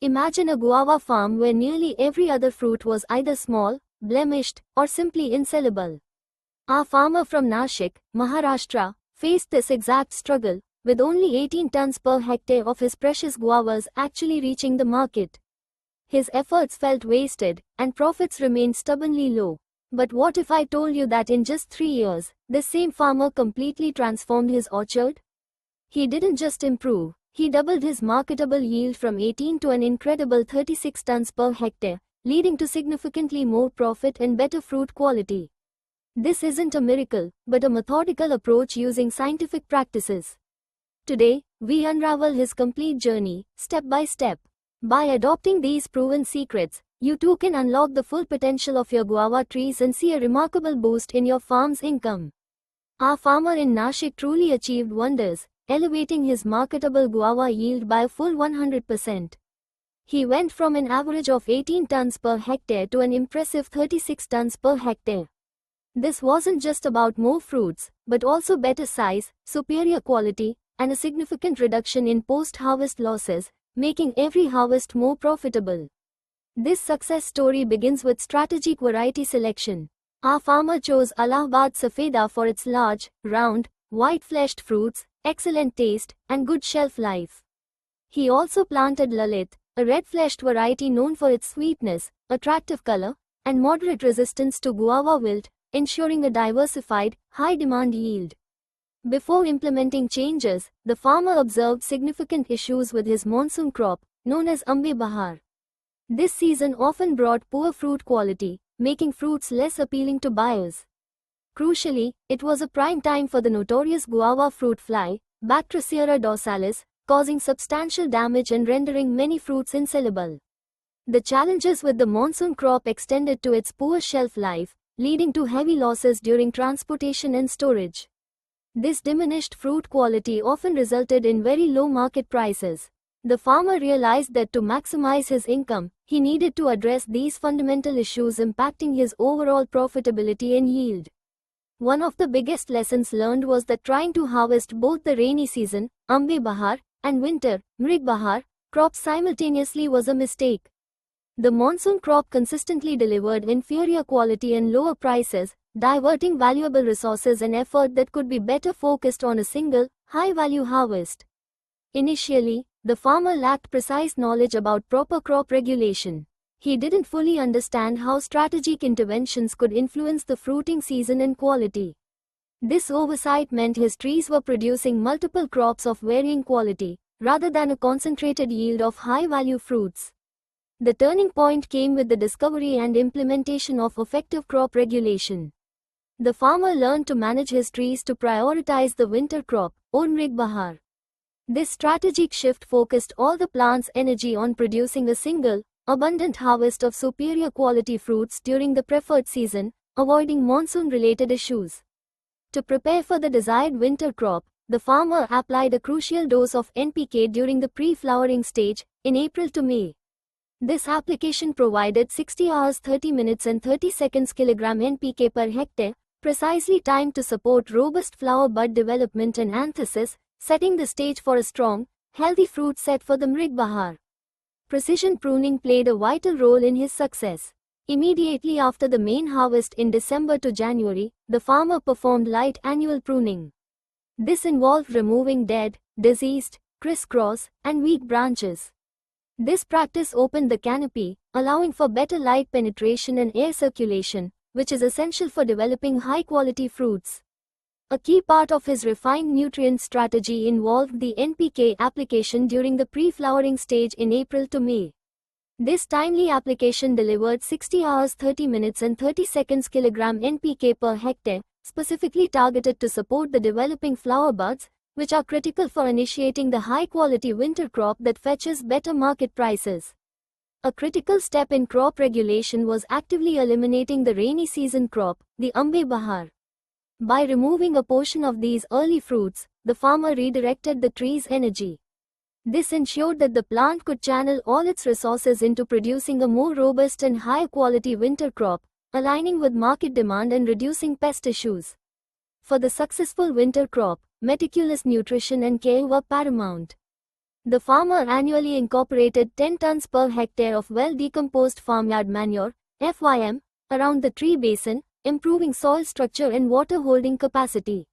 Imagine a guava farm where nearly every other fruit was either small, blemished, or simply insellable. Our farmer from Nashik, Maharashtra, faced this exact struggle, with only 18 tons per hectare of his precious guavas actually reaching the market. His efforts felt wasted, and profits remained stubbornly low. But what if I told you that in just 3 years, this same farmer completely transformed his orchard? He didn't just improve, he doubled his marketable yield from 18 to an incredible 36 tons per hectare, leading to significantly more profit and better fruit quality. This isn't a miracle, but a methodical approach using scientific practices. Today, we unravel his complete journey, step by step. By adopting these proven secrets, you too can unlock the full potential of your guava trees and see a remarkable boost in your farm's income. Our farmer in Nashik truly achieved wonders, elevating his marketable guava yield by a full 100%. He went from an average of 18 tons per hectare to an impressive 36 tons per hectare. This wasn't just about more fruits, but also better size, superior quality, and a significant reduction in post-harvest losses, making every harvest more profitable. This success story begins with strategic variety selection. Our farmer chose Allahabad Safeda for its large, round, white-fleshed fruits, excellent taste, and good shelf life. He also planted Lalit, a red-fleshed variety known for its sweetness, attractive color, and moderate resistance to guava wilt, ensuring a diversified, high-demand yield. Before implementing changes, the farmer observed significant issues with his monsoon crop, known as Ambe Bahar. This season often brought poor fruit quality, making fruits less appealing to buyers. Crucially, it was a prime time for the notorious guava fruit fly, Bactricaria dorsalis, causing substantial damage and rendering many fruits insellable. The challenges with the monsoon crop extended to its poor shelf life, leading to heavy losses during transportation and storage. This diminished fruit quality often resulted in very low market prices. The farmer realized that to maximize his income, he needed to address these fundamental issues impacting his overall profitability and yield. One of the biggest lessons learned was that trying to harvest both the rainy season, Ambe Bahar, and winter, Mrig Bahar, crops simultaneously was a mistake. The monsoon crop consistently delivered inferior quality and lower prices, diverting valuable resources and effort that could be better focused on a single, high-value harvest. Initially, the farmer lacked precise knowledge about proper crop regulation. He didn't fully understand how strategic interventions could influence the fruiting season and quality. This oversight meant his trees were producing multiple crops of varying quality, rather than a concentrated yield of high-value fruits. The turning point came with the discovery and implementation of effective crop regulation. The farmer learned to manage his trees to prioritize the winter crop, Mrig Bahar. This strategic shift focused all the plant's energy on producing a single, abundant harvest of superior quality fruits during the preferred season, avoiding monsoon-related issues. To prepare for the desired winter crop, the farmer applied a crucial dose of NPK during the pre-flowering stage, in April to May. This application provided 60 hours 30 minutes and 30 seconds kg NPK per hectare, precisely timed to support robust flower bud development and anthesis, setting the stage for a strong, healthy fruit set for the Mrig Bahar. Precision pruning played a vital role in his success. Immediately after the main harvest in December to January, the farmer performed light annual pruning. This involved removing dead, diseased, criss-cross, and weak branches. This practice opened the canopy, allowing for better light penetration and air circulation, which is essential for developing high-quality fruits. A key part of his refined nutrient strategy involved the NPK application during the pre-flowering stage in April to May. This timely application delivered 60 hours 30 minutes and 30 seconds kg NPK per hectare, specifically targeted to support the developing flower buds, which are critical for initiating the high-quality winter crop that fetches better market prices. A critical step in crop regulation was actively eliminating the rainy season crop, the Ambe Bahar. By removing a portion of these early fruits, the farmer redirected the tree's energy. This ensured that the plant could channel all its resources into producing a more robust and higher quality winter crop, aligning with market demand and reducing pest issues. For the successful winter crop, meticulous nutrition and care were paramount. The farmer annually incorporated 10 tons per hectare of well-decomposed farmyard manure, FYM, around the tree basin, improving soil structure and water holding capacity.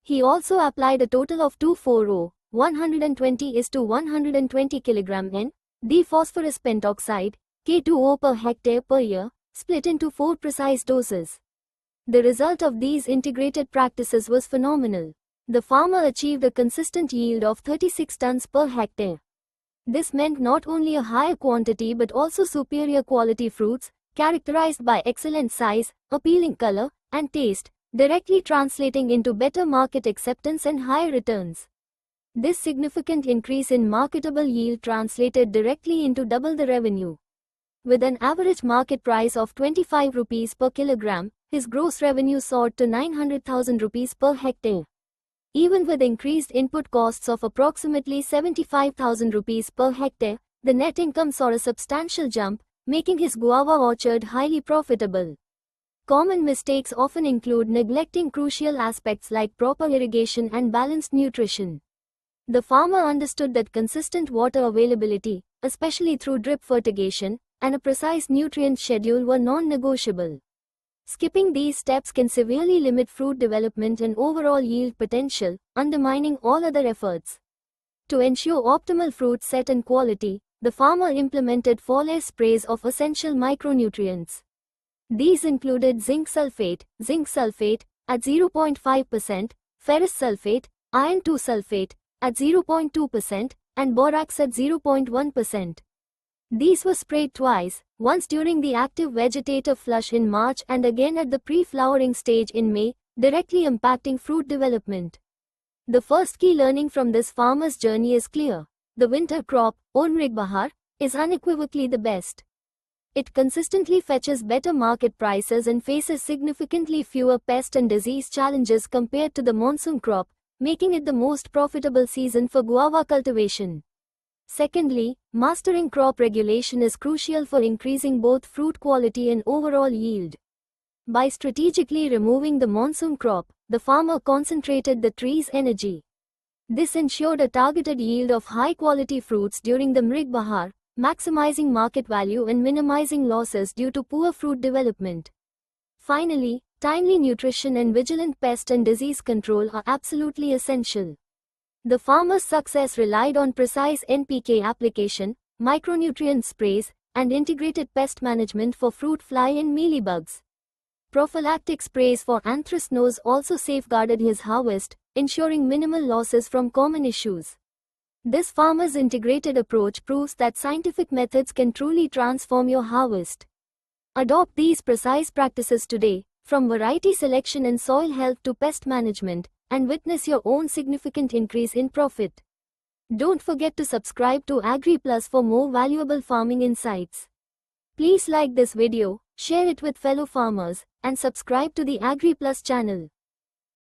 He also applied a total of 2,4,0, 120:120 kg N, phosphorus pentoxide, K2O per hectare per year, split into 4 precise doses. The result of these integrated practices was phenomenal. The farmer achieved a consistent yield of 36 tons per hectare. This meant not only a higher quantity but also superior quality fruits, characterized by excellent size, appealing color, and taste, directly translating into better market acceptance and higher returns. This significant increase in marketable yield translated directly into double the revenue. With an average market price of 25 rupees per kilogram, his gross revenue soared to 900,000 rupees per hectare. Even with increased input costs of approximately 75,000 rupees per hectare, the net income saw a substantial jump, making his guava orchard highly profitable. Common mistakes often include neglecting crucial aspects like proper irrigation and balanced nutrition. The farmer understood that consistent water availability, especially through drip fertigation, and a precise nutrient schedule were non-negotiable. Skipping these steps can severely limit fruit development and overall yield potential, undermining all other efforts. To ensure optimal fruit set and quality, the farmer implemented foliar sprays of essential micronutrients. These included zinc sulfate at 0.5%, ferrous sulfate, iron 2 sulfate at 0.2%, and borax at 0.1%. These were sprayed twice, once during the active vegetative flush in March and again at the pre-flowering stage in May, directly impacting fruit development. The first key learning from this farmer's journey is clear. The winter crop, or Mrig Bahar, is unequivocally the best. It consistently fetches better market prices and faces significantly fewer pest and disease challenges compared to the monsoon crop, making it the most profitable season for guava cultivation. Secondly, mastering crop regulation is crucial for increasing both fruit quality and overall yield. By strategically removing the monsoon crop, the farmer concentrated the tree's energy. This ensured a targeted yield of high-quality fruits during the Mrig Bahar, maximizing market value and minimizing losses due to poor fruit development. Finally, timely nutrition and vigilant pest and disease control are absolutely essential. The farmer's success relied on precise NPK application, micronutrient sprays, and integrated pest management for fruit fly and mealybugs. Prophylactic sprays for anthracnose also safeguarded his harvest, ensuring minimal losses from common issues. This farmer's integrated approach proves that scientific methods can truly transform your harvest. Adopt these precise practices today, from variety selection and soil health to pest management, and witness your own significant increase in profit. Don't forget to subscribe to AgriPlus for more valuable farming insights. Please like this video, share it with fellow farmers, and subscribe to the AgriPlus channel.